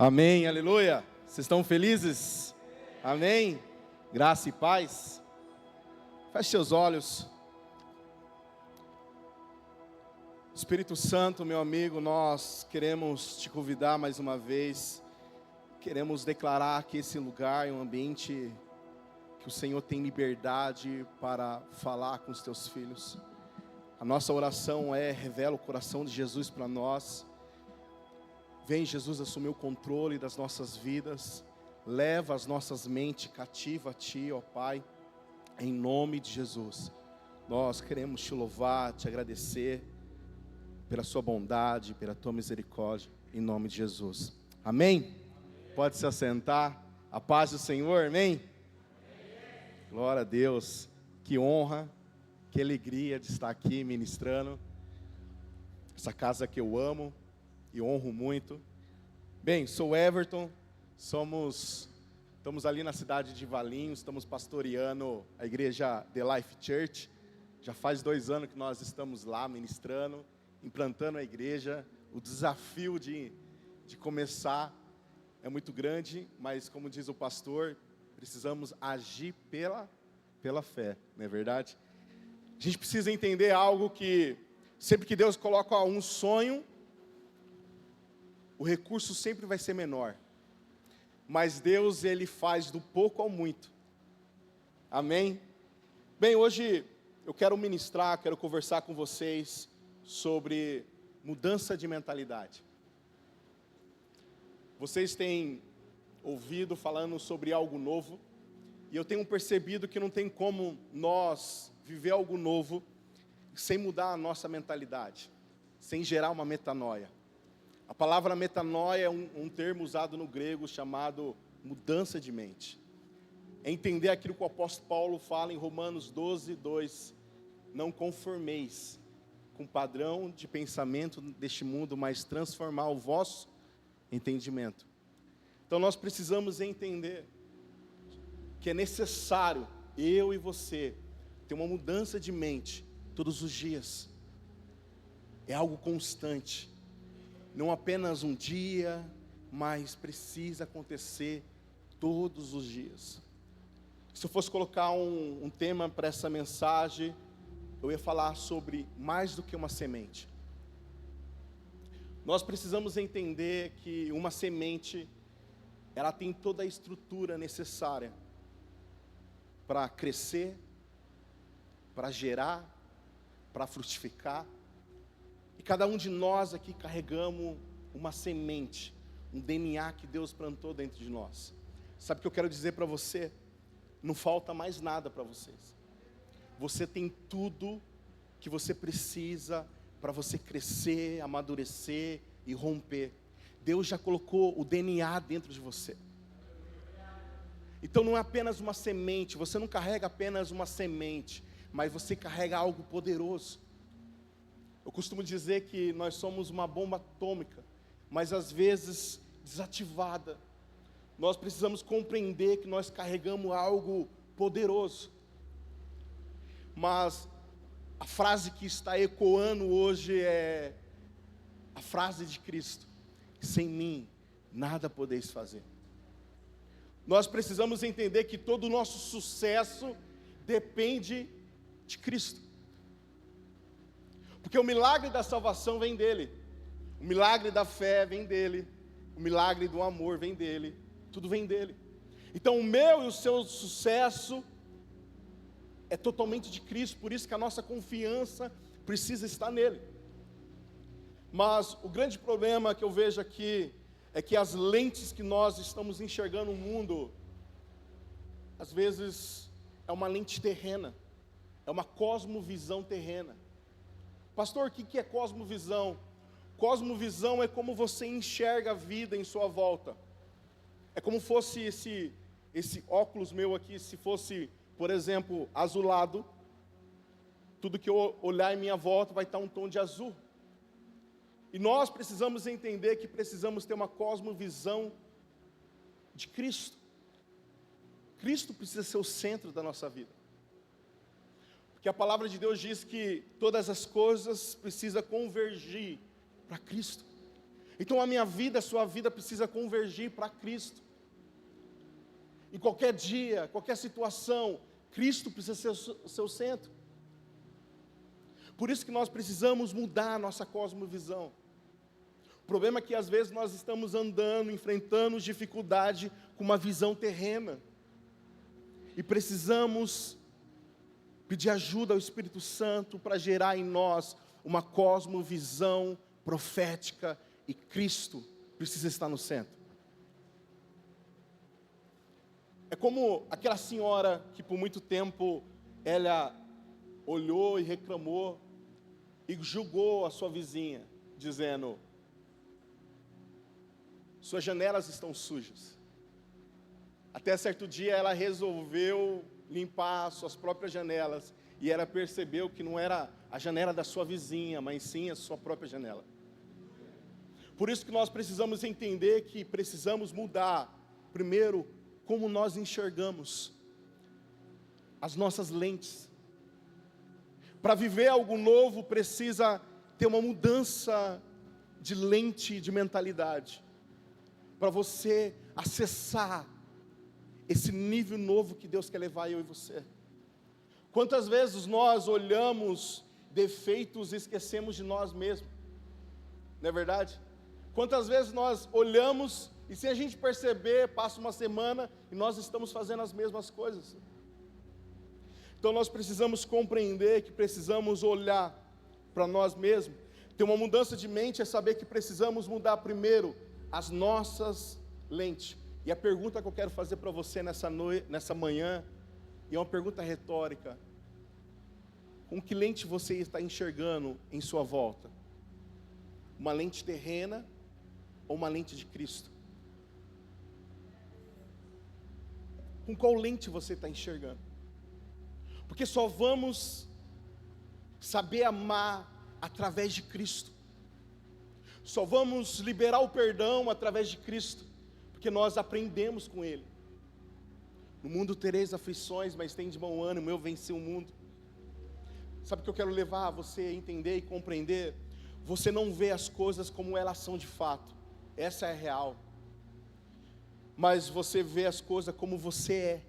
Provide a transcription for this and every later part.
Amém, aleluia. Vocês estão felizes? Amém? Graça e paz. Feche seus olhos. Espírito Santo, meu amigo, nós queremos te convidar mais uma vez. Queremos declarar que esse lugar é um ambiente que o Senhor tem liberdade para falar com os teus filhos. A nossa oração revela o coração de Jesus para nós. Vem, Jesus, assumir o controle das nossas vidas. Leva as nossas mentes cativas a Ti, ó Pai. Em nome de Jesus. Nós queremos Te louvar, Te agradecer pela Sua bondade, pela Tua misericórdia. Em nome de Jesus. Amém? Pode se assentar. A paz do Senhor, amém? Glória a Deus. Que honra, que alegria de estar aqui ministrando. Essa casa que eu amo e honro muito. Bem, sou Everton, estamos ali na cidade de Valinhos, estamos pastoreando a igreja The Life Church. Já faz 2 anos que nós estamos lá ministrando, implantando a igreja. O desafio de começar é muito grande, mas como diz o pastor, precisamos agir pela fé, não é verdade? A gente precisa entender algo que sempre que Deus coloca um sonho, o recurso sempre vai ser menor. Mas Deus, Ele faz do pouco ao muito. Amém? Bem, hoje eu quero ministrar, quero conversar com vocês sobre mudança de mentalidade. Vocês têm ouvido falando sobre algo novo, e eu tenho percebido que não tem como nós viver algo novo sem mudar a nossa mentalidade, sem gerar uma metanoia. A palavra metanoia é um termo usado no grego chamado mudança de mente. É entender aquilo que o apóstolo Paulo fala em Romanos 12, 2. Não conformeis com o padrão de pensamento deste mundo, mas transformar o vosso entendimento. Então nós precisamos entender que é necessário, eu e você, ter uma mudança de mente todos os dias. É algo constante. Não apenas um dia, mas precisa acontecer todos os dias. Se eu fosse colocar um tema para essa mensagem, eu ia falar sobre mais do que uma semente. Nós precisamos entender que uma semente, ela tem toda a estrutura necessária para crescer, para gerar, para frutificar. E cada um de nós aqui carregamos uma semente, um DNA que Deus plantou dentro de nós. Sabe o que eu quero dizer para você? Não falta mais nada para vocês. Você tem tudo que você precisa para você crescer, amadurecer e romper. Deus já colocou o DNA dentro de você. Então não é apenas uma semente, você não carrega apenas uma semente, mas você carrega algo poderoso. Eu costumo dizer que nós somos uma bomba atômica, mas às vezes desativada. Nós precisamos compreender que nós carregamos algo poderoso. Mas a frase que está ecoando hoje é a frase de Cristo: sem mim nada podeis fazer. Nós precisamos entender que todo o nosso sucesso depende de Cristo. Porque o milagre da salvação vem dele, o milagre da fé vem dele, o milagre do amor vem dele, tudo vem dele. Então o meu e o seu sucesso é totalmente de Cristo, por isso que a nossa confiança precisa estar nele. Mas o grande problema que eu vejo aqui é que as lentes que nós estamos enxergando o mundo, às vezes é uma lente terrena, é uma cosmovisão terrena. Pastor, o que é cosmovisão? Cosmovisão é como você enxerga a vida em sua volta. É como fosse esse óculos meu aqui, se fosse, por exemplo, azulado, tudo que eu olhar em minha volta vai estar um tom de azul. E nós precisamos entender que precisamos ter uma cosmovisão de Cristo. Cristo precisa ser o centro da nossa vida. Porque a palavra de Deus diz que todas as coisas precisam convergir para Cristo. Então a minha vida, a sua vida precisa convergir para Cristo. Em qualquer dia, qualquer situação, Cristo precisa ser o seu centro. Por isso que nós precisamos mudar a nossa cosmovisão. O problema é que às vezes nós estamos andando, enfrentando dificuldade com uma visão terrena. E precisamos pedir ajuda ao Espírito Santo para gerar em nós uma cosmovisão profética, e Cristo precisa estar no centro. É como aquela senhora que por muito tempo ela olhou e reclamou e julgou a sua vizinha, dizendo: suas janelas estão sujas. Até certo dia ela resolveu limpar suas próprias janelas, e ela percebeu que não era a janela da sua vizinha, mas sim a sua própria janela. Por isso que nós precisamos entender que precisamos mudar, primeiro, como nós enxergamos as nossas lentes. Para viver algo novo, precisa ter uma mudança de lente, de mentalidade, para você acessar esse nível novo que Deus quer levar eu e você. Quantas vezes nós olhamos defeitos e esquecemos de nós mesmos, não é verdade? Quantas vezes nós olhamos e sem a gente perceber, passa uma semana e nós estamos fazendo as mesmas coisas. Então nós precisamos compreender que precisamos olhar para nós mesmos. Ter uma mudança de mente é saber que precisamos mudar primeiro as nossas lentes. E a pergunta que eu quero fazer para você nessa manhã, e é uma pergunta retórica: com que lente você está enxergando em sua volta? Uma lente terrena ou uma lente de Cristo? Com qual lente você está enxergando? Porque só vamos saber amar através de Cristo. Só vamos liberar o perdão através de Cristo, porque nós aprendemos com Ele. No mundo tereis aflições, mas tem de bom ânimo, eu venci o mundo. Sabe o que eu quero levar você a entender e compreender? Você não vê as coisas como elas são de fato, essa é a real. Mas você vê as coisas como você é,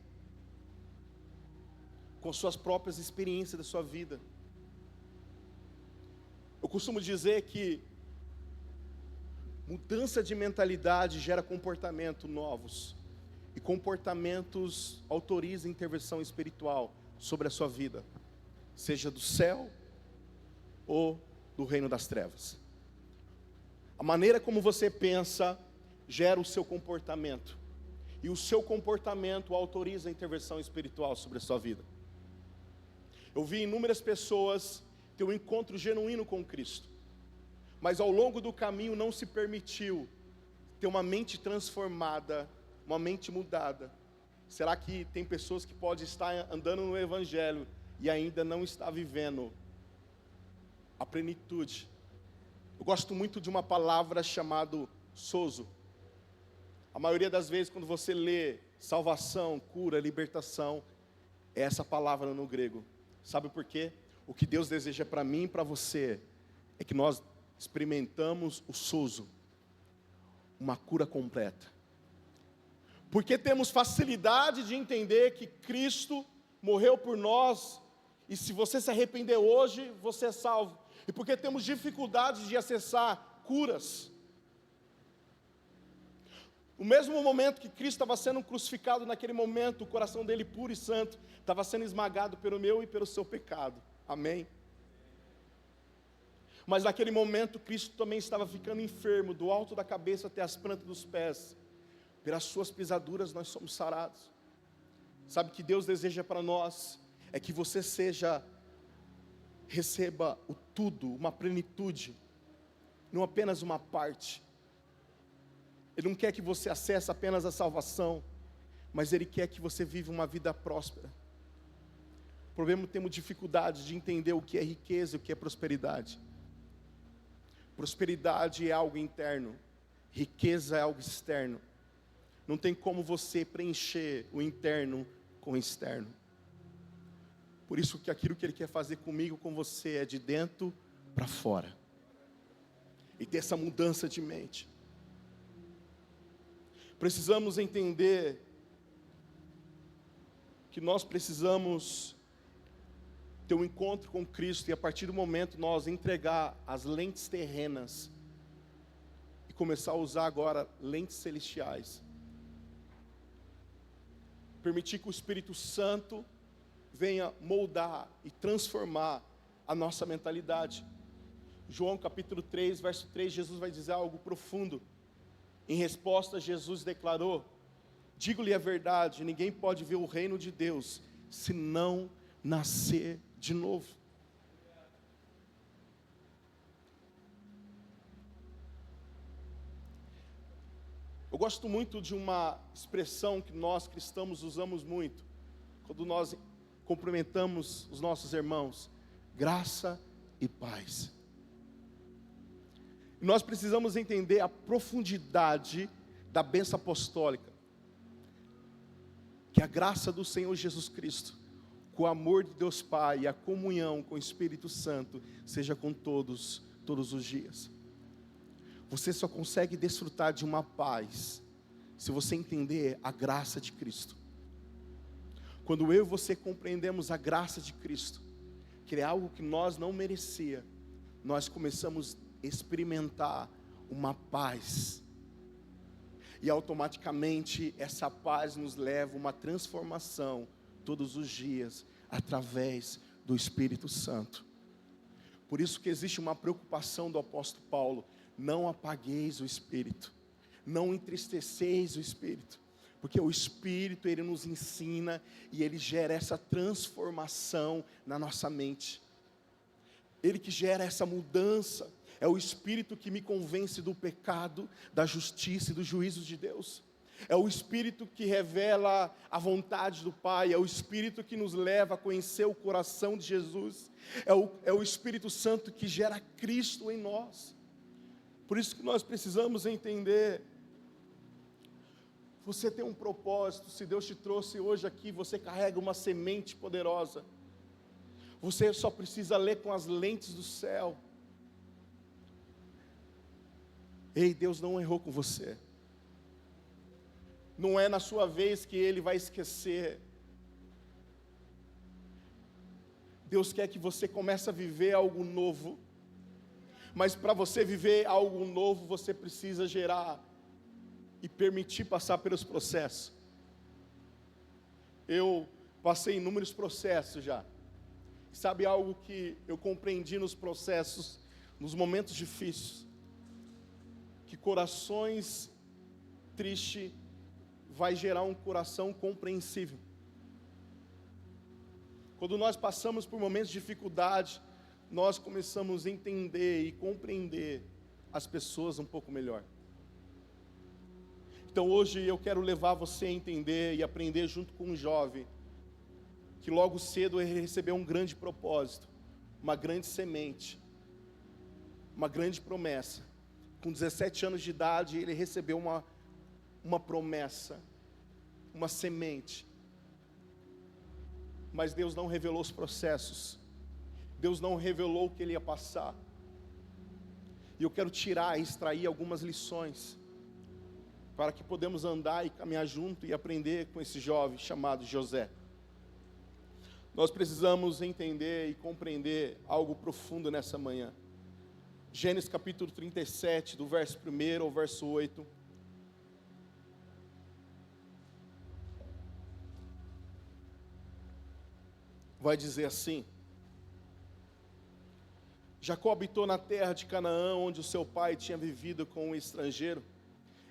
com suas próprias experiências da sua vida. Eu costumo dizer que mudança de mentalidade gera comportamentos novos, e comportamentos autorizam intervenção espiritual sobre a sua vida, seja do céu ou do reino das trevas. A maneira como você pensa gera o seu comportamento, e o seu comportamento autoriza a intervenção espiritual sobre a sua vida. Eu vi inúmeras pessoas ter um encontro genuíno com Cristo, mas ao longo do caminho não se permitiu ter uma mente transformada, uma mente mudada. Será que tem pessoas que podem estar andando no Evangelho e ainda não está vivendo a plenitude? Eu gosto muito de uma palavra chamada sozo. A maioria das vezes quando você lê salvação, cura, libertação, é essa palavra no grego. Sabe por quê? O que Deus deseja para mim e para você é que nós experimentamos o sozo, uma cura completa. Porque temos facilidade de entender que Cristo morreu por nós, e se você se arrepender hoje, você é salvo. E porque temos dificuldade de acessar curas. No mesmo momento que Cristo estava sendo crucificado, naquele momento, o coração dele puro e santo estava sendo esmagado pelo meu e pelo seu pecado. Amém? Mas naquele momento, Cristo também estava ficando enfermo, do alto da cabeça até as plantas dos pés. Pelas suas pisaduras nós somos sarados. Sabe o que Deus deseja para nós? É que você receba o tudo, uma plenitude, não apenas uma parte. Ele não quer que você acesse apenas a salvação, mas Ele quer que você viva uma vida próspera. O problema é que temos dificuldade de entender o que é riqueza e o que é prosperidade. Prosperidade é algo interno, riqueza é algo externo. Não tem como você preencher o interno com o externo. Por isso que aquilo que Ele quer fazer comigo, com você, é de dentro para fora. e ter essa mudança de mente. Precisamos entender que nós precisamos ter um encontro com Cristo e a partir do momento nós entregar as lentes terrenas e começar a usar agora lentes celestiais. Permitir que o Espírito Santo venha moldar e transformar a nossa mentalidade. João capítulo 3, verso 3, Jesus vai dizer algo profundo. Em resposta, Jesus declarou: digo-lhe a verdade, ninguém pode ver o reino de Deus se não nascer de novo. Eu gosto muito de uma expressão que nós cristãos usamos muito, quando nós cumprimentamos os nossos irmãos: graça e paz. E nós precisamos entender a profundidade da bênção apostólica, que a graça do Senhor Jesus Cristo, com o amor de Deus Pai e a comunhão com o Espírito Santo, seja com todos os dias. Você só consegue desfrutar de uma paz se você entender a graça de Cristo. Quando eu e você compreendemos a graça de Cristo, que é algo que nós não merecia, nós começamos a experimentar uma paz. E automaticamente essa paz nos leva a uma transformação todos os dias, através do Espírito Santo. Por isso que existe uma preocupação do apóstolo Paulo: não apagueis o Espírito, não entristeceis o Espírito, porque o Espírito, ele nos ensina e ele gera essa transformação na nossa mente. Ele que gera essa mudança, é o Espírito que me convence do pecado, da justiça e do juízo de Deus. É o Espírito que revela a vontade do Pai, é o Espírito que nos leva a conhecer o coração de Jesus, é o Espírito Santo que gera Cristo em nós. Por isso que nós precisamos entender, você tem um propósito. Se Deus te trouxe hoje aqui, você carrega uma semente poderosa. Você só precisa ler com as lentes do céu. Ei, Deus não errou com você. Não é na sua vez que Ele vai esquecer. Deus quer que você comece a viver algo novo. Mas para você viver algo novo, você precisa gerar e permitir passar pelos processos. Eu passei inúmeros processos já. Sabe algo que eu compreendi nos processos, nos momentos difíceis? Que corações tristes vai gerar um coração compreensível. Quando nós passamos por momentos de dificuldade, nós começamos a entender e compreender as pessoas um pouco melhor. Então hoje eu quero levar você a entender e aprender junto com um jovem, que logo cedo ele recebeu um grande propósito, uma grande semente, uma grande promessa. Com 17 anos de idade ele recebeu uma promessa, uma semente. Mas Deus não revelou os processos, Deus não revelou o que ele ia passar. E eu quero tirar e extrair algumas lições, para que podemos andar e caminhar junto e aprender com esse jovem chamado José. Nós precisamos entender e compreender algo profundo nessa manhã. Gênesis capítulo 37, do verso 1 ao verso 8. Vai dizer assim: Jacó habitou na terra de Canaã, onde o seu pai tinha vivido com um estrangeiro.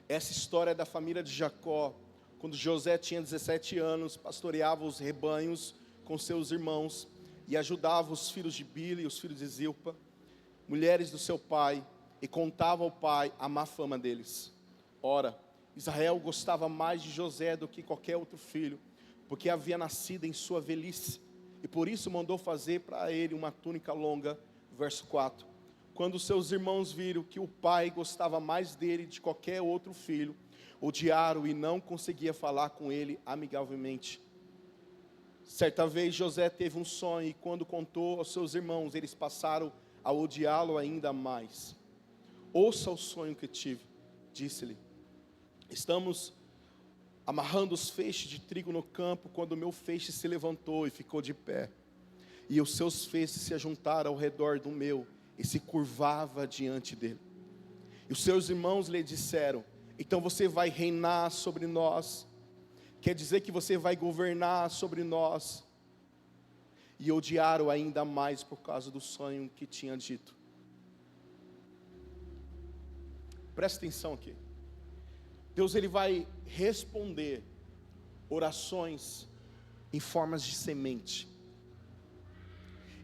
Essa história é da família de Jacó. Quando José tinha 17 anos, pastoreava os rebanhos com seus irmãos e ajudava os filhos de Bila e os filhos de Zilpa, mulheres do seu pai, e contava ao pai a má fama deles. Ora, Israel gostava mais de José do que qualquer outro filho, porque havia nascido em sua velhice, e por isso mandou fazer para ele uma túnica longa. Verso 4. Quando seus irmãos viram que o pai gostava mais dele de qualquer outro filho, odiaram e não conseguia falar com ele amigavelmente. Certa vez José teve um sonho, e quando contou aos seus irmãos, eles passaram a odiá-lo ainda mais. ouça o sonho que tive. Disse-lhe: estamos amarrando os feixes de trigo no campo, quando o meu feixe se levantou e ficou de pé. E os seus feixes se ajuntaram ao redor do meu, e se curvava diante dele. E os seus irmãos lhe disseram: então você vai reinar sobre nós? Quer dizer que você vai governar sobre nós? E odiaram ainda mais por causa do sonho que tinha dito. Presta atenção aqui. Deus, ele vai responder orações em formas de semente.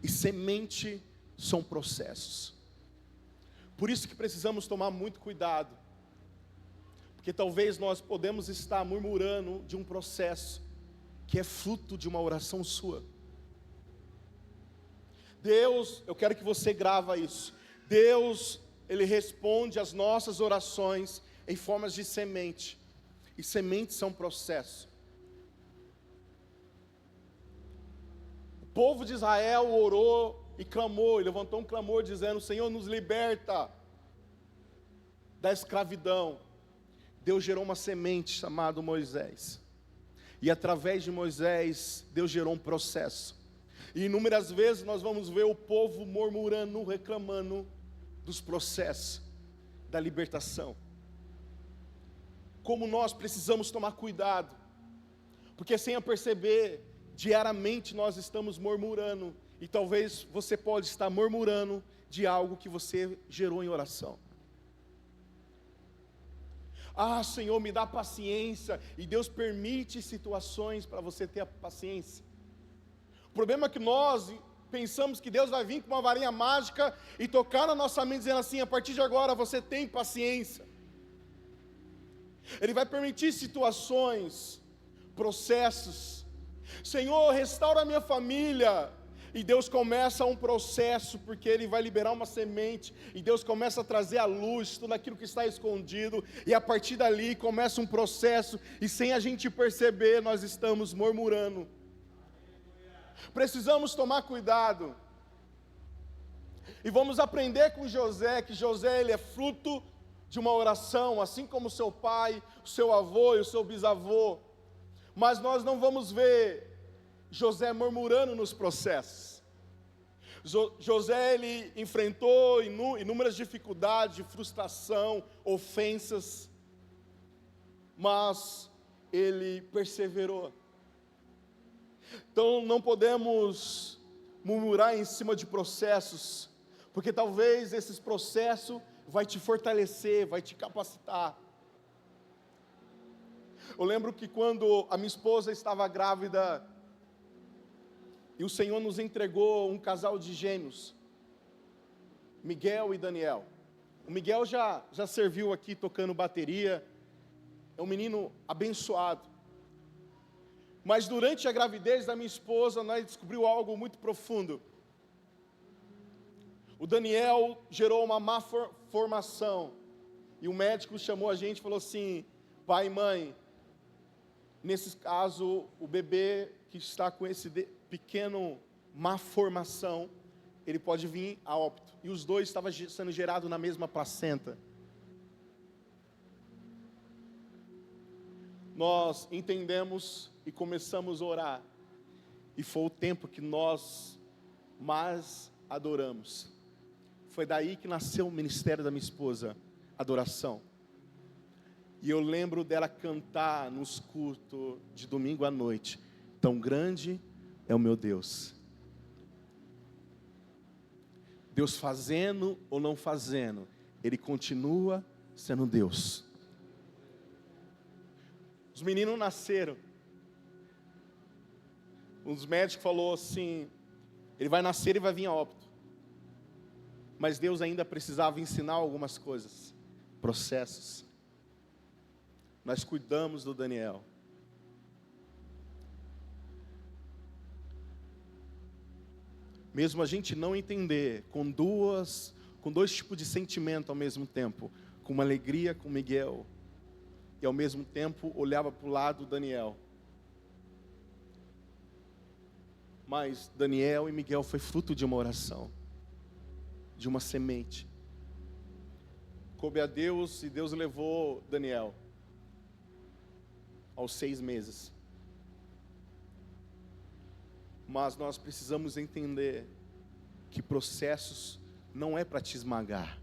E semente são processos. Por isso que precisamos tomar muito cuidado. Porque talvez nós podemos estar murmurando de um processo que é fruto de uma oração sua. Deus, eu quero que você grava isso. Deus, ele responde às nossas orações em formas de semente. E sementes são processos. O povo de Israel orou e clamou, e levantou um clamor dizendo: Senhor, nos liberta da escravidão. Deus gerou uma semente chamada Moisés. E através de Moisés, Deus gerou um processo. E inúmeras vezes nós vamos ver o povo murmurando, reclamando dos processos da libertação. Como nós precisamos tomar cuidado, porque sem a perceber, diariamente nós estamos murmurando, e talvez você pode estar murmurando de algo que você gerou em oração. Ah, Senhor, me dá paciência, e Deus permite situações para você ter a paciência. O problema é que nós pensamos que Deus vai vir com uma varinha mágica e tocar na nossa mente dizendo assim: a partir de agora você tem paciência. Ele vai permitir situações, processos. Senhor, restaura a minha família. E Deus começa um processo, porque Ele vai liberar uma semente, e Deus começa a trazer à luz tudo aquilo que está escondido, e a partir dali começa um processo, e sem a gente perceber, nós estamos murmurando. Precisamos tomar cuidado, e vamos aprender com José, que José, ele é fruto de uma oração, assim como o seu pai, o seu avô e o seu bisavô. Mas nós não vamos ver José murmurando nos processos. José, ele enfrentou inúmeras dificuldades, frustração, ofensas, mas ele perseverou. Então não podemos murmurar em cima de processos, porque talvez esses processos vai te fortalecer, vai te capacitar. Eu lembro que quando a minha esposa estava grávida, e o Senhor nos entregou um casal de gêmeos, Miguel e Daniel. O Miguel já serviu aqui tocando bateria, é um menino abençoado. Mas durante a gravidez da minha esposa, nós descobrimos algo muito profundo. O Daniel gerou uma má formação, e o médico chamou a gente e falou assim: pai e mãe, nesse caso, o bebê que está com esse pequeno má formação, ele pode vir a óbito. E os dois estavam sendo gerados na mesma placenta. Nós entendemos e começamos a orar, e foi o tempo que nós mais adoramos. Foi daí que nasceu o ministério da minha esposa, adoração. E eu lembro dela cantar nos cultos de domingo à noite: tão grande é o meu Deus. Deus fazendo ou não fazendo, Ele continua sendo Deus. Os meninos nasceram. Um dos médicos falou assim: ele vai nascer e vai vir a óbito. Mas Deus ainda precisava ensinar algumas coisas, processos. Nós cuidamos do Daniel. Mesmo a gente não entender, com dois tipos de sentimento ao mesmo tempo, com uma alegria com Miguel, e ao mesmo tempo olhava para o lado do Daniel. Mas Daniel e Miguel foi fruto de uma oração, de uma semente. coube a Deus e Deus levou Daniel aos 6 meses. Mas nós precisamos entender que processos não é para te esmagar.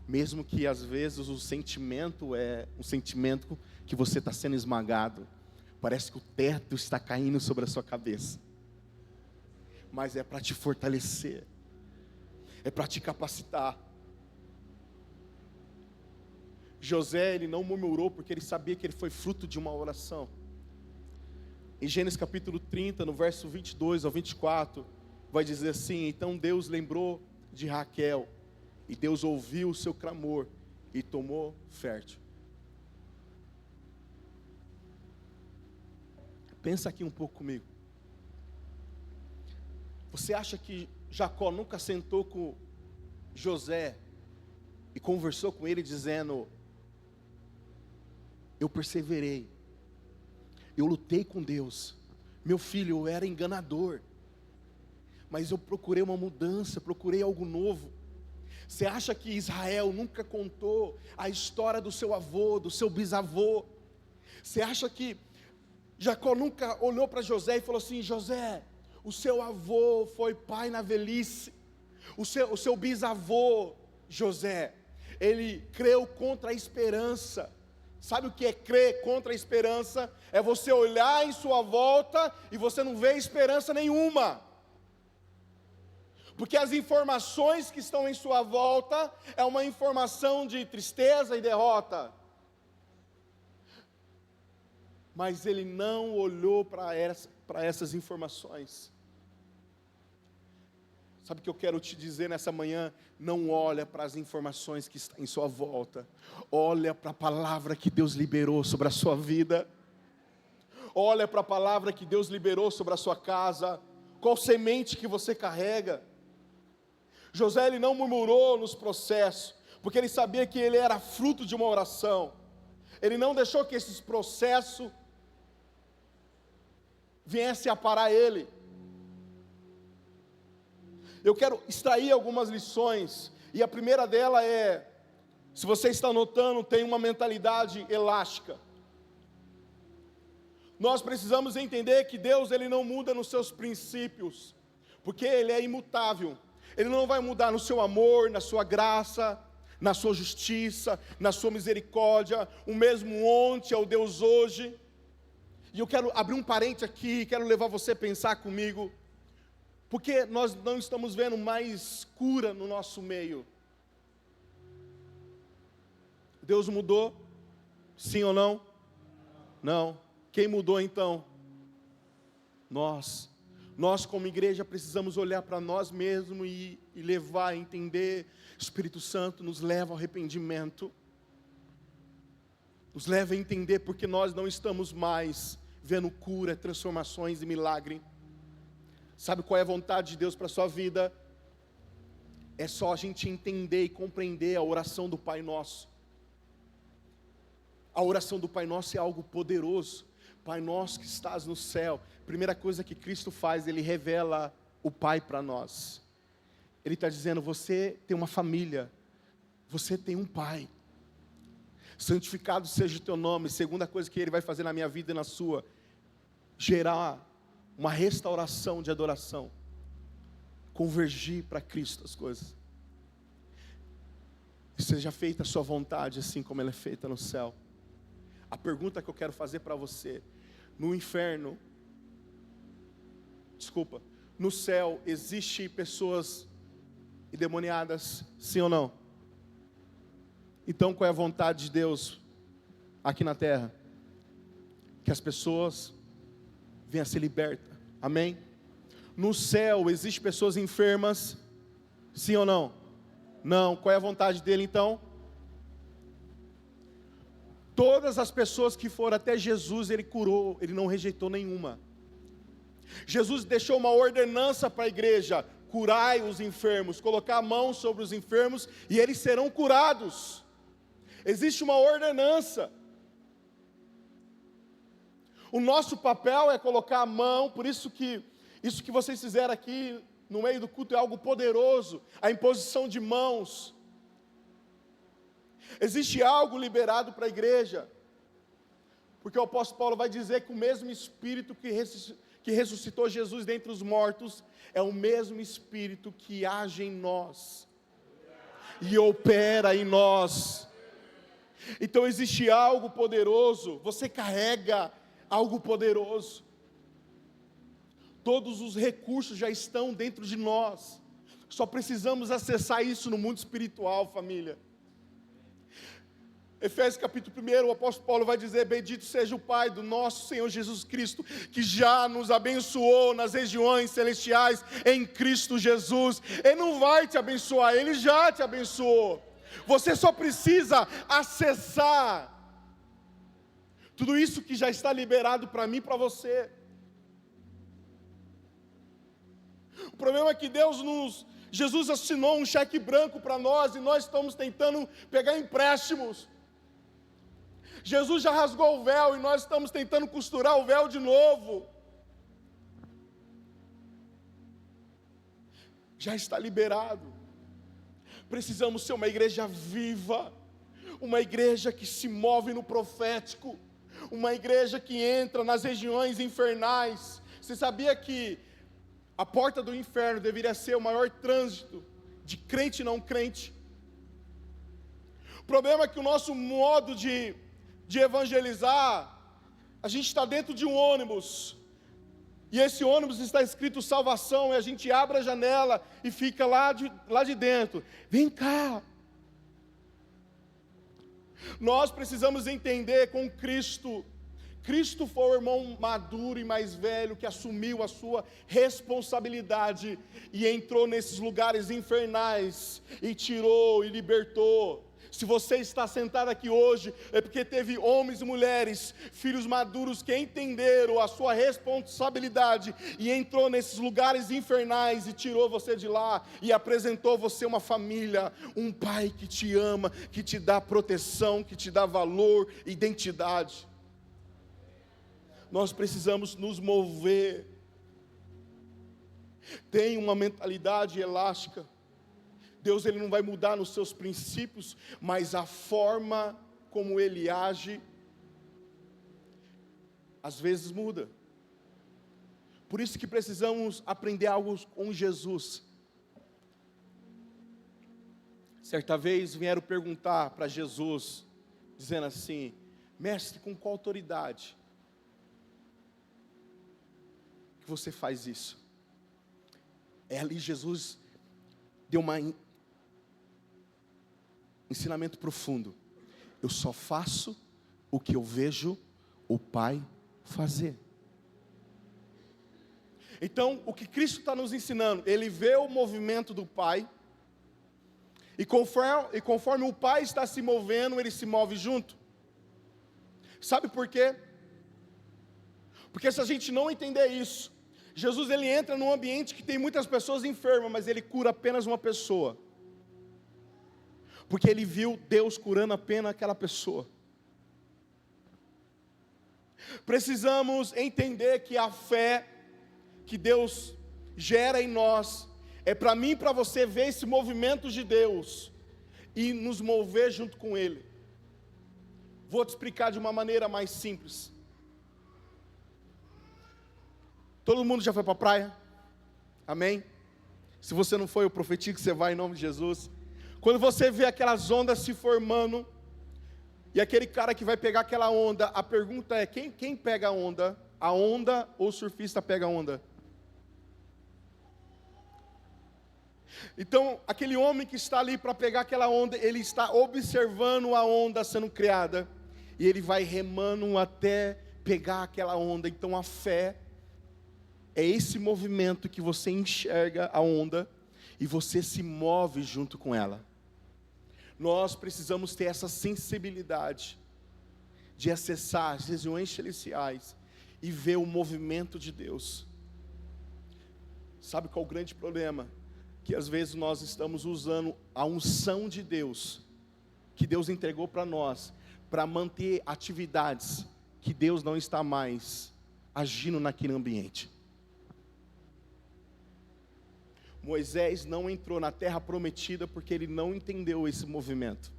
Mesmo que às vezes o sentimento é um sentimento que você está sendo esmagado. Parece que o teto está caindo sobre a sua cabeça. Mas é para te fortalecer. É para te capacitar. José, ele não murmurou porque ele sabia que ele foi fruto de uma oração. Em Gênesis capítulo 30, no verso 22 ao 24, vai dizer assim: então Deus lembrou de Raquel, e Deus ouviu o seu clamor, e tomou fértil. Pensa aqui um pouco comigo. Você acha que Jacó nunca sentou com José e conversou com ele dizendo: eu perseverei, eu lutei com Deus, meu filho, eu era enganador, mas eu procurei uma mudança, procurei algo novo. Você acha que Israel nunca contou a história do seu avô, do seu bisavô? Você acha que Jacó nunca olhou para José e falou assim: José, o seu avô foi pai na velhice, o seu bisavô, José, ele creu contra a esperança. Sabe o que é crer contra a esperança? É você olhar em sua volta e você não vê esperança nenhuma. Porque as informações que estão em sua volta é uma informação de tristeza e derrota. Mas ele não olhou para essas informações. Sabe o que eu quero te dizer nessa manhã? Não olha para as informações que estão em sua volta. Olha para a palavra que Deus liberou sobre a sua vida. Olha para a palavra que Deus liberou sobre a sua casa. Qual semente que você carrega? José, ele não murmurou nos processos, porque ele sabia que ele era fruto de uma oração. Ele não deixou que esses processos viessem a parar ele. Eu quero extrair algumas lições, e a primeira dela é, se você está notando, tem uma mentalidade elástica. Nós precisamos entender que Deus, ele não muda nos seus princípios, porque ele é imutável. Ele não vai mudar no seu amor, na sua graça, na sua justiça, na sua misericórdia. O mesmo ontem é o Deus hoje. E eu quero abrir um parênteses aqui, quero levar você a pensar comigo, porque nós não estamos vendo mais cura no nosso meio. Deus mudou? Sim ou não? Não. Quem mudou então? Nós. Nós como igreja precisamos olhar para nós mesmos e levar a entender. O Espírito Santo nos leva ao arrependimento. Nos leva a entender porque nós não estamos mais vendo cura, transformações e milagre. Sabe qual é a vontade de Deus para a sua vida? É só a gente entender e compreender a oração do Pai Nosso. A oração do Pai Nosso é algo poderoso. Pai Nosso que estás no céu. Primeira coisa que Cristo faz, Ele revela o Pai para nós. Ele está dizendo: você tem uma família, você tem um Pai. Santificado seja o teu nome. Segunda coisa que Ele vai fazer na minha vida e na sua, gerar uma restauração de adoração, convergir para Cristo as coisas. Seja feita a sua vontade, assim como ela é feita no céu. A pergunta que eu quero fazer para você: no inferno, no céu, existe pessoas endemoniadas, sim ou não? Então qual é a vontade de Deus aqui na terra? Que as pessoas venham a ser libertas, amém? No céu, existe pessoas enfermas, sim ou não? Não, qual é a vontade dele então? Todas as pessoas que foram até Jesus, Ele curou, Ele não rejeitou nenhuma. Jesus deixou uma ordenança para a igreja: curai os enfermos, colocar a mão sobre os enfermos e eles serão curados. Existe uma ordenança. O nosso papel é colocar a mão, por isso que vocês fizeram aqui no meio do culto é algo poderoso, a imposição de mãos. Existe algo liberado para a igreja, porque o apóstolo Paulo vai dizer que o mesmo Espírito que ressuscitou Jesus dentre os mortos, é o mesmo Espírito que age em nós, e opera em nós. Então existe algo poderoso, você carrega algo poderoso, todos os recursos já estão dentro de nós, só precisamos acessar isso no mundo espiritual, família. Efésios capítulo 1, o apóstolo Paulo vai dizer: bendito seja o Pai do nosso Senhor Jesus Cristo, que já nos abençoou nas regiões celestiais em Cristo Jesus. Ele não vai te abençoar, Ele já te abençoou, você só precisa acessar tudo isso que já está liberado para mim e para você. O problema é que Jesus assinou um cheque branco para nós, e nós estamos tentando pegar empréstimos. Jesus já rasgou o véu, e nós estamos tentando costurar o véu de novo. Já está liberado. Precisamos ser uma igreja viva, uma igreja que se move no profético, uma igreja que entra nas regiões infernais. Você sabia que a porta do inferno deveria ser o maior trânsito de crente e não crente? O problema é que o nosso modo de evangelizar, a gente está dentro de um ônibus, e esse ônibus está escrito salvação, e a gente abre a janela e fica lá de dentro. Vem cá. Nós precisamos entender com Cristo. Cristo foi o irmão maduro e mais velho que assumiu a sua responsabilidade e entrou nesses lugares infernais e tirou e libertou. Se você está sentado aqui hoje, é porque teve homens e mulheres, filhos maduros, que entenderam a sua responsabilidade e entrou nesses lugares infernais e tirou você de lá e apresentou você uma família, um pai que te ama, que te dá proteção, que te dá valor, identidade. Nós precisamos nos mover. Tem uma mentalidade elástica. Deus, Ele não vai mudar nos seus princípios, mas a forma como Ele age, às vezes muda. Por isso que precisamos aprender algo com Jesus. Certa vez vieram perguntar para Jesus, dizendo assim: mestre, com qual autoridade que você faz isso? Ali Jesus deu um ensinamento profundo. Eu só faço o que eu vejo o Pai fazer. Então, o que Cristo está nos ensinando, Ele vê o movimento do Pai, e conforme o Pai está se movendo, Ele se move junto. Sabe por quê? Porque se a gente não entender isso, Jesus, Ele entra num ambiente que tem muitas pessoas enfermas, mas Ele cura apenas uma pessoa, porque Ele viu Deus curando apenas aquela pessoa. Precisamos entender que a fé que Deus gera em nós, é para mim e para você ver esse movimento de Deus, e nos mover junto com Ele. Vou te explicar de uma maneira mais simples. Todo mundo já foi para a praia? Amém? Se você não foi, eu profetizo que você vai em nome de Jesus. Quando você vê aquelas ondas se formando, e aquele cara que vai pegar aquela onda, a pergunta é, quem pega a onda? A onda ou o surfista pega a onda? Então, aquele homem que está ali para pegar aquela onda, ele está observando a onda sendo criada, e ele vai remando até pegar aquela onda. Então a fé é esse movimento que você enxerga a onda, e você se move junto com ela. Nós precisamos ter essa sensibilidade de acessar as regiões celestiais e ver o movimento de Deus. Sabe qual é o grande problema? Que às vezes nós estamos usando a unção de Deus, que Deus entregou para nós, para manter atividades que Deus não está mais agindo naquele ambiente. Moisés não entrou na terra prometida porque ele não entendeu esse movimento.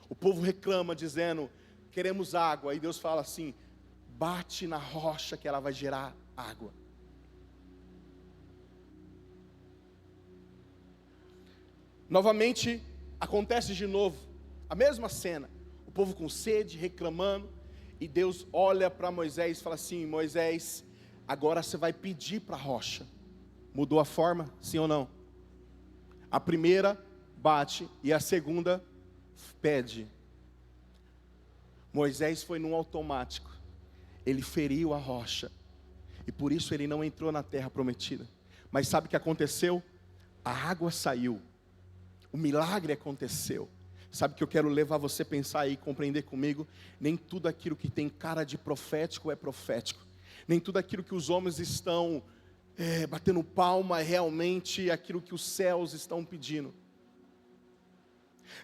O povo reclama dizendo, queremos água. E Deus fala assim, bate na rocha que ela vai gerar água. Novamente, acontece de novo, a mesma cena. O povo com sede, reclamando. E Deus olha para Moisés e fala assim, Moisés, agora você vai pedir para a rocha. Mudou a forma, sim ou não? A primeira bate e a segunda pede. Moisés foi num automático. Ele feriu a rocha. E por isso ele não entrou na terra prometida. Mas sabe o que aconteceu? A água saiu. O milagre aconteceu. Sabe o que eu quero levar você a pensar e compreender comigo? Nem tudo aquilo que tem cara de profético é profético. Nem tudo aquilo que os homens estão batendo palma é realmente aquilo que os céus estão pedindo.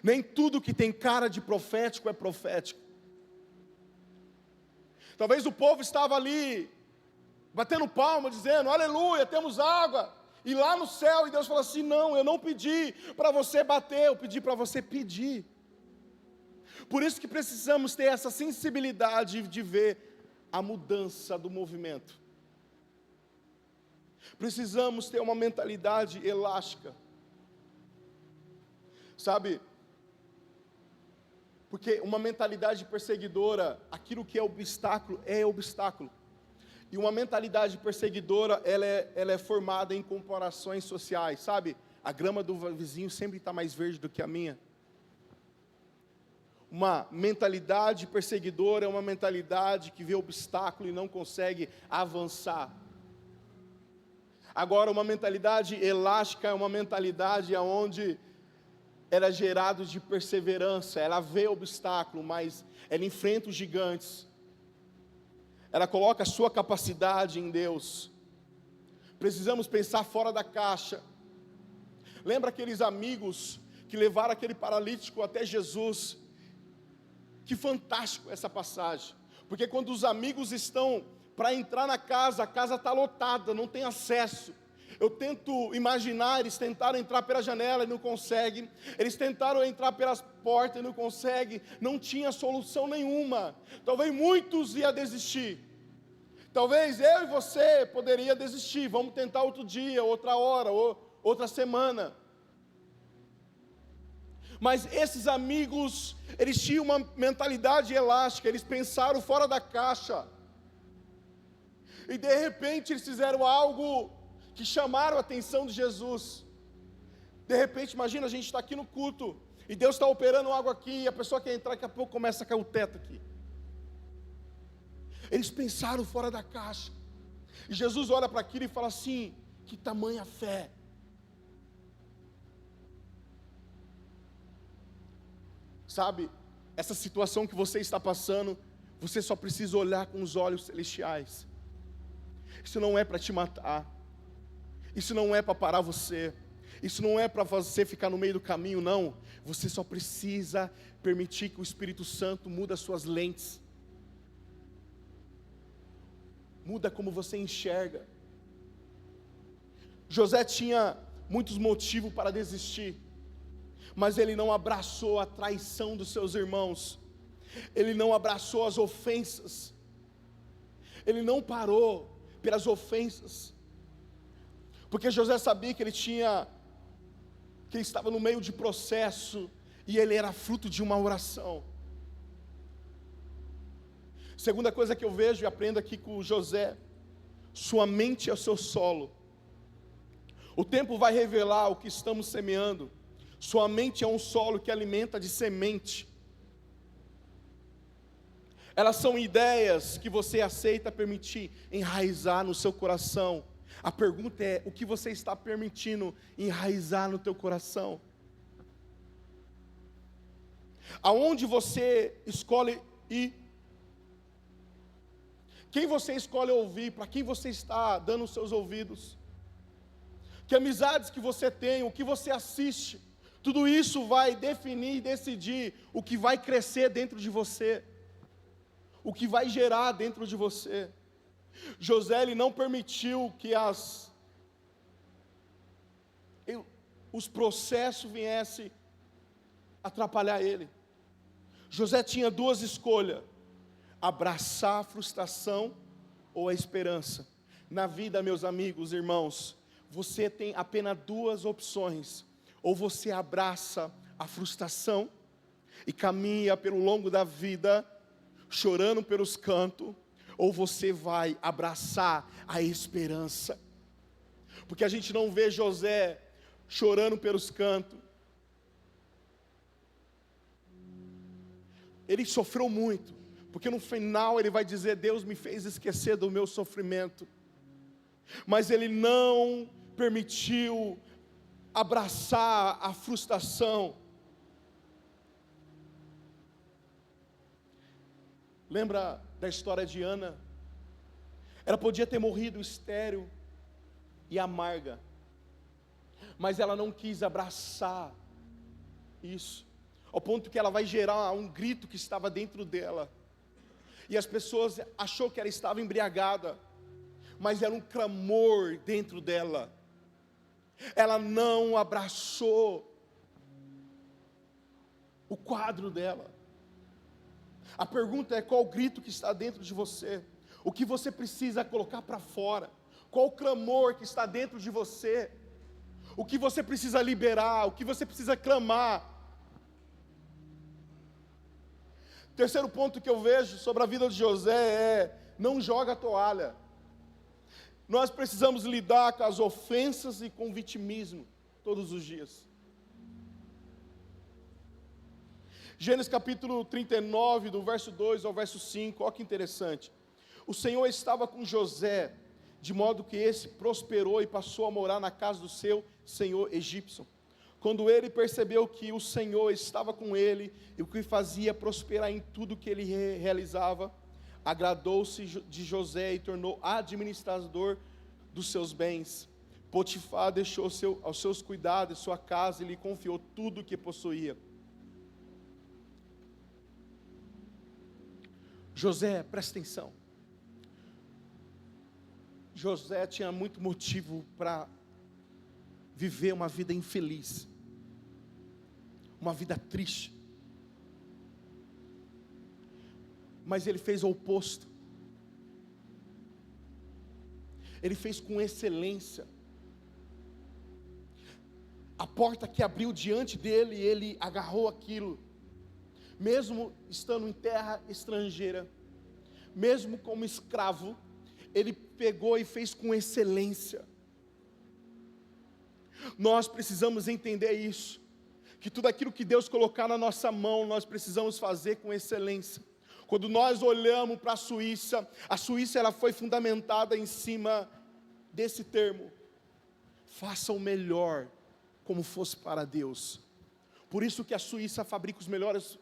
Nem tudo que tem cara de profético é profético. Talvez o povo estava ali, batendo palma, dizendo, aleluia, temos água. E lá no céu, e Deus falou assim, não, eu não pedi para você bater, eu pedi para você pedir. Por isso que precisamos ter essa sensibilidade de ver a mudança do movimento. Precisamos ter uma mentalidade elástica. Sabe? Porque uma mentalidade perseguidora, aquilo que é obstáculo, é obstáculo. E uma mentalidade perseguidora, ela é formada em comparações sociais, sabe? A grama do vizinho sempre está mais verde do que a minha. Uma mentalidade perseguidora é uma mentalidade que vê obstáculo e não consegue avançar. Agora, uma mentalidade elástica é uma mentalidade onde ela é gerada de perseverança, ela vê obstáculo, mas ela enfrenta os gigantes. Ela coloca a sua capacidade em Deus. Precisamos pensar fora da caixa. Lembra aqueles amigos que levaram aquele paralítico até Jesus? Que fantástico essa passagem. Porque quando os amigos estão para entrar na casa, a casa está lotada, não tem acesso. Eu tento imaginar, eles tentaram entrar pela janela e não conseguem. Eles tentaram entrar pelas portas e não conseguem. Não tinha solução nenhuma. Talvez muitos iam desistir. Talvez eu e você poderia desistir. Vamos tentar outro dia, outra hora, ou outra semana. Mas esses amigos, eles tinham uma mentalidade elástica. Eles pensaram fora da caixa. E de repente eles fizeram algo que chamaram a atenção de Jesus. De repente, imagina, a gente está aqui no culto, e Deus está operando algo aqui, e a pessoa quer entrar, daqui a pouco começa a cair o teto aqui. Eles pensaram fora da caixa. E Jesus olha para aquilo e fala assim, que tamanha fé. Sabe, essa situação que você está passando, você só precisa olhar com os olhos celestiais. Isso não é para te matar. Isso não é para parar você. Isso não é para você ficar no meio do caminho, não. Você só precisa permitir que o Espírito Santo mude as suas lentes. Muda como você enxerga. José tinha muitos motivos para desistir, mas ele não abraçou a traição dos seus irmãos. Ele não abraçou as ofensas. Ele não parou pelas ofensas. Porque José sabia que ele estava no meio de processo, e ele era fruto de uma oração. Segunda coisa que eu vejo e aprendo aqui com José, sua mente é o seu solo. O tempo vai revelar o que estamos semeando. Sua mente é um solo que alimenta de semente. Elas são ideias que você aceita permitir enraizar no seu coração. A pergunta é, o que você está permitindo enraizar no teu coração? Aonde você escolhe ir? Quem você escolhe ouvir? Para quem você está dando os seus ouvidos? Que amizades que você tem? O que você assiste? Tudo isso vai definir e decidir o que vai crescer dentro de você. O que vai gerar dentro de você. José, ele não permitiu que os processos viessem atrapalhar ele. José tinha duas escolhas: abraçar a frustração ou a esperança. Na vida, meus amigos, irmãos, você tem apenas duas opções: ou você abraça a frustração e caminha pelo longo da vida chorando pelos cantos, ou você vai abraçar a esperança. Porque a gente não vê José chorando pelos cantos. Ele sofreu muito, porque no final ele vai dizer: Deus me fez esquecer do meu sofrimento. Mas ele não permitiu abraçar a frustração. Lembra da história de Ana? Ela podia ter morrido estéril e amarga, mas ela não quis abraçar isso, ao ponto que ela vai gerar um grito que estava dentro dela, e as pessoas achou que ela estava embriagada, mas era um clamor dentro dela. Ela não abraçou o quadro dela. A pergunta é: qual o grito que está dentro de você? O que você precisa colocar para fora? Qual o clamor que está dentro de você? O que você precisa liberar? O que você precisa clamar? Terceiro ponto que eu vejo sobre a vida de José é: não joga a toalha. Nós precisamos lidar com as ofensas e com o vitimismo todos os dias. Gênesis capítulo 39, do verso 2 ao verso 5, olha que interessante. O Senhor estava com José, de modo que esse prosperou e passou a morar na casa do seu senhor egípcio. Quando ele percebeu que o Senhor estava com ele e o que fazia prosperar em tudo que ele realizava, agradou-se de José e tornou administrador dos seus bens. Potifar deixou aos seus cuidados sua casa e lhe confiou tudo o que possuía. José, presta atenção. José tinha muito motivo para viver uma vida infeliz, uma vida triste, mas ele fez o oposto. Ele fez com excelência. A porta que abriu diante dele, ele agarrou aquilo, mesmo estando em terra estrangeira, mesmo como escravo, ele pegou e fez com excelência. Nós precisamos entender isso, que tudo aquilo que Deus colocar na nossa mão, nós precisamos fazer com excelência. Quando nós olhamos para a Suíça ela foi fundamentada em cima desse termo: faça o melhor como fosse para Deus. Por isso que a Suíça fabrica os melhores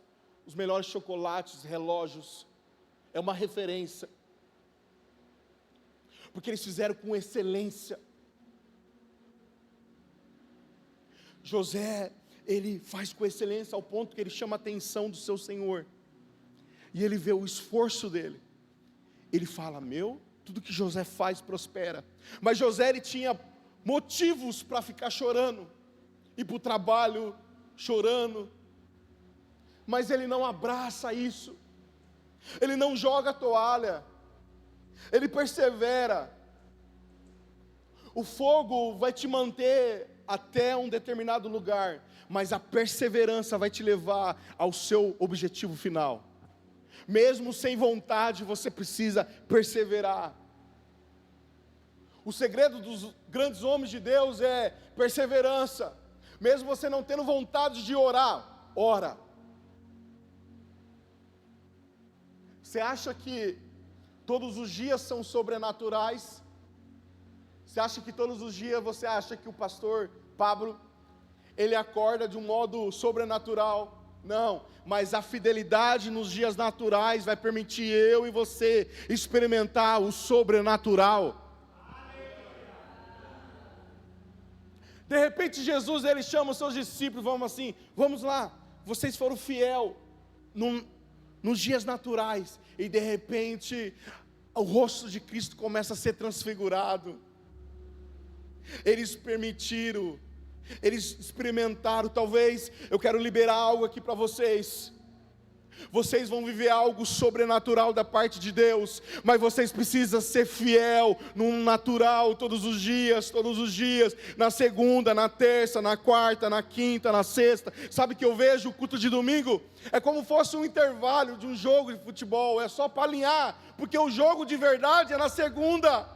chocolates, relógios, é uma referência, porque eles fizeram com excelência. José, ele faz com excelência ao ponto que ele chama a atenção do seu senhor, e ele vê o esforço dele, ele fala: tudo que José faz prospera. Mas José, ele tinha motivos para ficar chorando, ir para o trabalho chorando, mas ele não abraça isso, ele não joga a toalha, ele persevera. O fogo vai te manter até um determinado lugar, mas a perseverança vai te levar ao seu objetivo final. Mesmo sem vontade, você precisa perseverar. O segredo dos grandes homens de Deus é perseverança. Mesmo você não tendo vontade de orar, ora. Você acha que todos os dias são sobrenaturais? Você acha que todos os dias você acha que o pastor Pablo, ele acorda de um modo sobrenatural? Não, mas a fidelidade nos dias naturais vai permitir eu e você experimentar o sobrenatural. De repente Jesus, ele chama os seus discípulos, vamos lá, vocês foram fiel nos dias naturais, e de repente o rosto de Cristo começa a ser transfigurado. Eles permitiram, eles experimentaram. Talvez eu quero liberar algo aqui para vocês. Vocês vão viver algo sobrenatural da parte de Deus, mas vocês precisam ser fiel no natural todos os dias, na segunda, na terça, na quarta, na quinta, na sexta. Sabe que eu vejo o culto de domingo? É como fosse um intervalo de um jogo de futebol, é só para alinhar, porque o jogo de verdade é na segunda,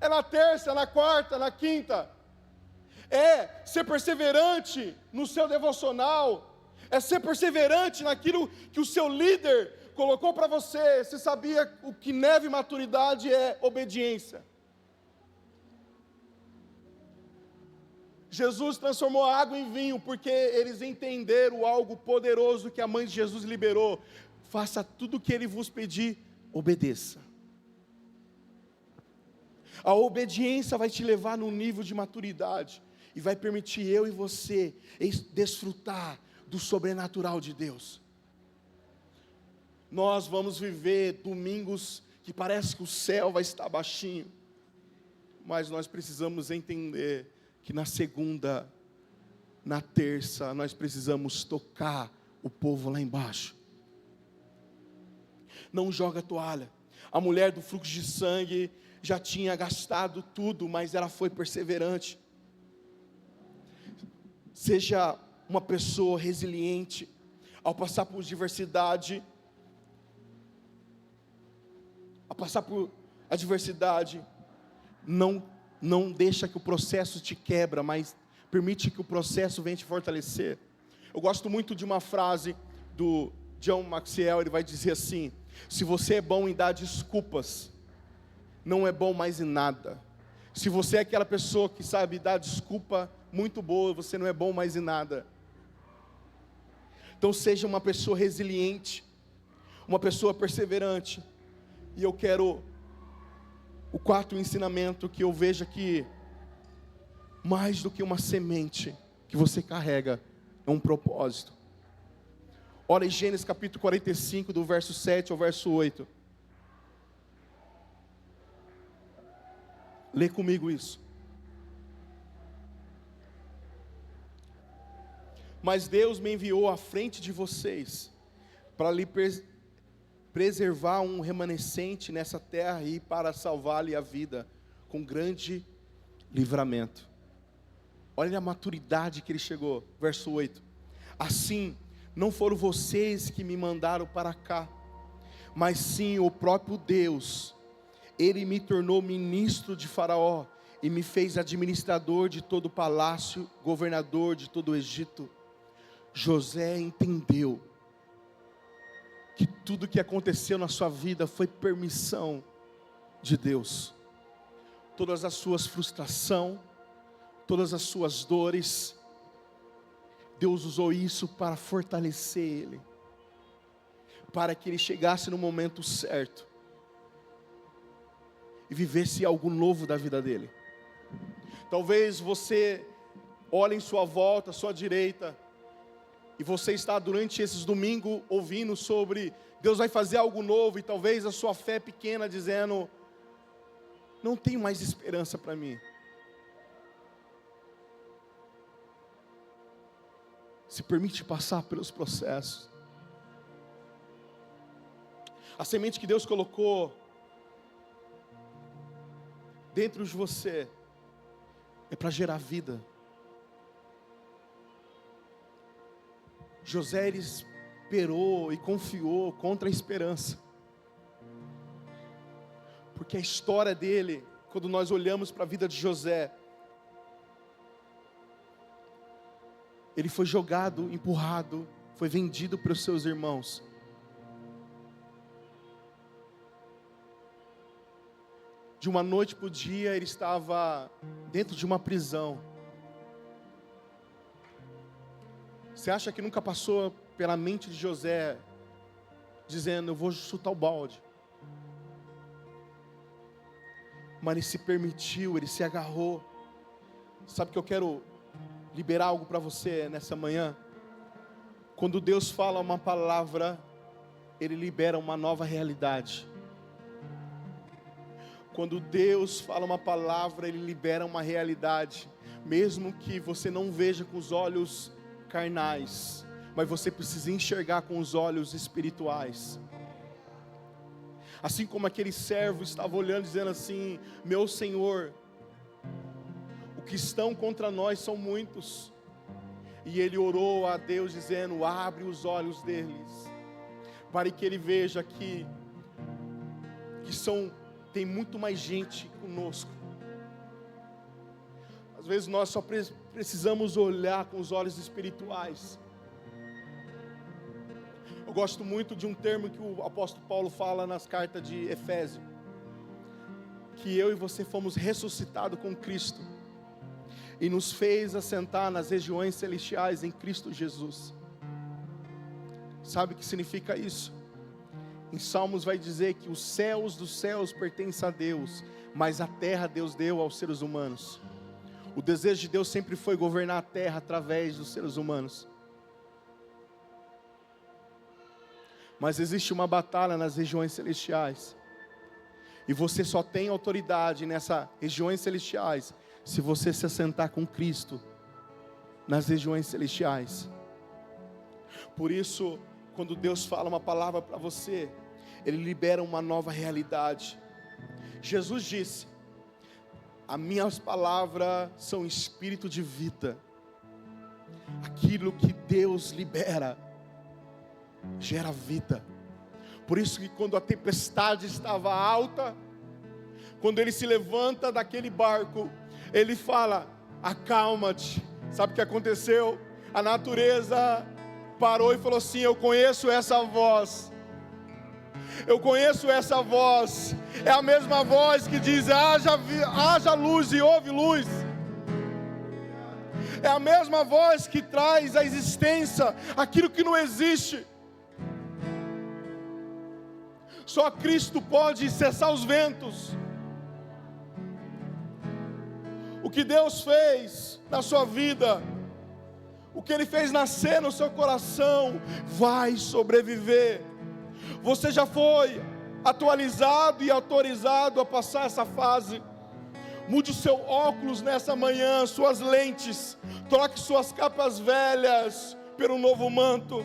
é na terça, é na quarta, na quinta. É ser perseverante no seu devocional, é ser perseverante naquilo que o seu líder colocou para você. Você sabia o que neve maturidade é obediência. Jesus transformou a água em vinho porque eles entenderam algo poderoso que a mãe de Jesus liberou. Faça tudo o que ele vos pedir, obedeça. A obediência vai te levar num nível de maturidade e vai permitir eu e você desfrutar do sobrenatural de Deus. Nós vamos viver domingos que parece que o céu vai estar baixinho, mas nós precisamos entender que na segunda, na terça, nós precisamos tocar o povo lá embaixo. Não joga a toalha. A mulher do fluxo de sangue já tinha gastado tudo, mas ela foi perseverante. Seja uma pessoa resiliente, ao passar por adversidade, não deixa que o processo te quebra, mas permite que o processo venha te fortalecer. Eu gosto muito de uma frase do John Maxwell. Ele vai dizer assim: se você é bom em dar desculpas, não é bom mais em nada. Se você é aquela pessoa que sabe dar desculpa muito boa, você não é bom mais em nada. Então seja uma pessoa resiliente, uma pessoa perseverante. E eu quero o quarto ensinamento que eu vejo aqui, mais do que uma semente que você carrega, é um propósito. Olha em Gênesis capítulo 45, do verso 7 ao verso 8. Lê comigo isso. Mas Deus me enviou à frente de vocês, para lhe preservar um remanescente nessa terra e para salvar-lhe a vida, com grande livramento. Olha a maturidade que ele chegou, verso 8. Assim, não foram vocês que me mandaram para cá, mas sim o próprio Deus. Ele me tornou ministro de Faraó, e me fez administrador de todo o palácio, governador de todo o Egito. José entendeu que tudo que aconteceu na sua vida foi permissão de Deus. Todas as suas frustrações, todas as suas dores, Deus usou isso para fortalecer ele, para que ele chegasse no momento certo e vivesse algo novo da vida dele. Talvez você olhe em sua volta, à sua direita, e você está durante esses domingos ouvindo sobre Deus vai fazer algo novo, e talvez a sua fé pequena dizendo: não tenho mais esperança para mim. Se permite passar pelos processos. A semente que Deus colocou dentro de você é para gerar vida. José, ele esperou e confiou contra a esperança, porque a história dele, quando nós olhamos para a vida de José, ele foi jogado, empurrado, foi vendido pelos seus irmãos. De uma noite para o dia, ele estava dentro de uma prisão. Você acha que nunca passou pela mente de José, dizendo: eu vou chutar o balde? Mas ele se permitiu, ele se agarrou. Sabe que eu quero liberar algo para você nessa manhã? Quando Deus fala uma palavra, Ele libera uma nova realidade. Quando Deus fala uma palavra, Ele libera uma realidade, mesmo que você não veja com os olhos carnais, mas você precisa enxergar com os olhos espirituais. Assim como aquele servo estava olhando, dizendo assim: meu Senhor, o que estão contra nós são muitos. E ele orou a Deus dizendo: abre os olhos deles, para que ele veja que tem muito mais gente conosco. Às vezes nós só precisamos olhar com os olhos espirituais. Eu gosto muito de um termo que o apóstolo Paulo fala nas cartas de Efésio, que eu e você fomos ressuscitados com Cristo, e nos fez assentar nas regiões celestiais em Cristo Jesus. Sabe o que significa isso? Em Salmos vai dizer que os céus dos céus pertencem a Deus, mas a terra Deus deu aos seres humanos. O desejo de Deus sempre foi governar a terra através dos seres humanos. Mas existe uma batalha nas regiões celestiais, e você só tem autoridade nessas regiões celestiais se você se assentar com Cristo nas regiões celestiais. Por isso, quando Deus fala uma palavra para você, Ele libera uma nova realidade. Jesus disse: as minhas palavras são espírito de vida. Aquilo que Deus libera gera vida. Por isso que quando a tempestade estava alta, quando ele se levanta daquele barco, ele fala: acalma-te. Sabe o que aconteceu? A natureza parou e falou assim: eu conheço essa voz. Eu conheço essa voz. É a mesma voz que diz: haja luz e houve luz. É a mesma voz que traz à existência aquilo que não existe. Só Cristo pode cessar os ventos. O que Deus fez na sua vida, o que Ele fez nascer no seu coração, vai sobreviver. Você já foi atualizado e autorizado a passar essa fase. Mude o seu óculos nessa manhã, suas lentes, troque suas capas velhas pelo novo manto.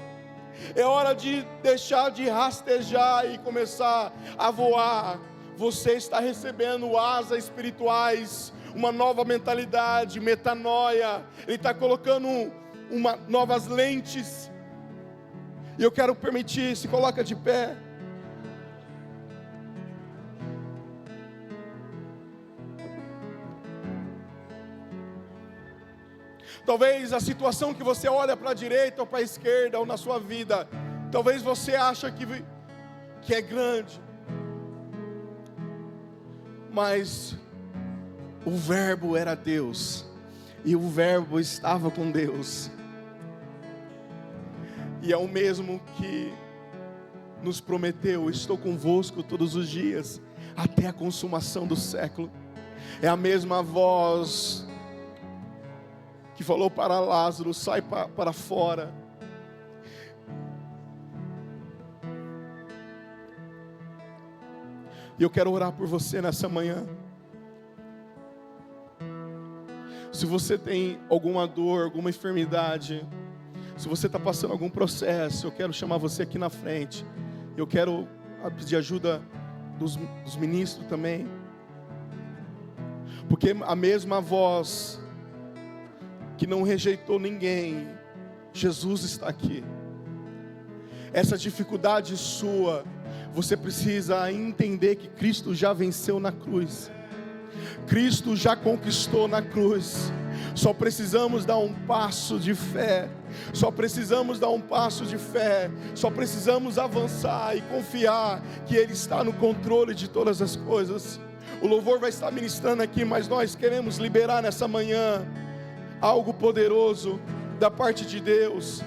É hora de deixar de rastejar e começar a voar. Você está recebendo asas espirituais, uma nova mentalidade, metanoia. Ele está colocando novas lentes. E eu quero permitir, se coloca de pé. Talvez a situação que você olha para a direita ou para a esquerda ou na sua vida, talvez você ache que é grande, mas o verbo era Deus, e o verbo estava com Deus, e é o mesmo que nos prometeu: estou convosco todos os dias, até a consumação do século. É a mesma voz que falou para Lázaro: sai para fora. E eu quero orar por você nessa manhã. Se você tem alguma dor, alguma enfermidade, se você está passando algum processo, eu quero chamar você aqui na frente. Eu quero pedir ajuda dos ministros também, porque a mesma voz que não rejeitou ninguém, Jesus está aqui. Essa dificuldade sua, você precisa entender que Cristo já venceu na cruz. Cristo já conquistou na cruz. Só precisamos dar um passo de fé. Só precisamos dar um passo de fé. Só precisamos avançar e confiar que Ele está no controle de todas as coisas. O louvor vai estar ministrando aqui, mas nós queremos liberar nessa manhã algo poderoso da parte de Deus.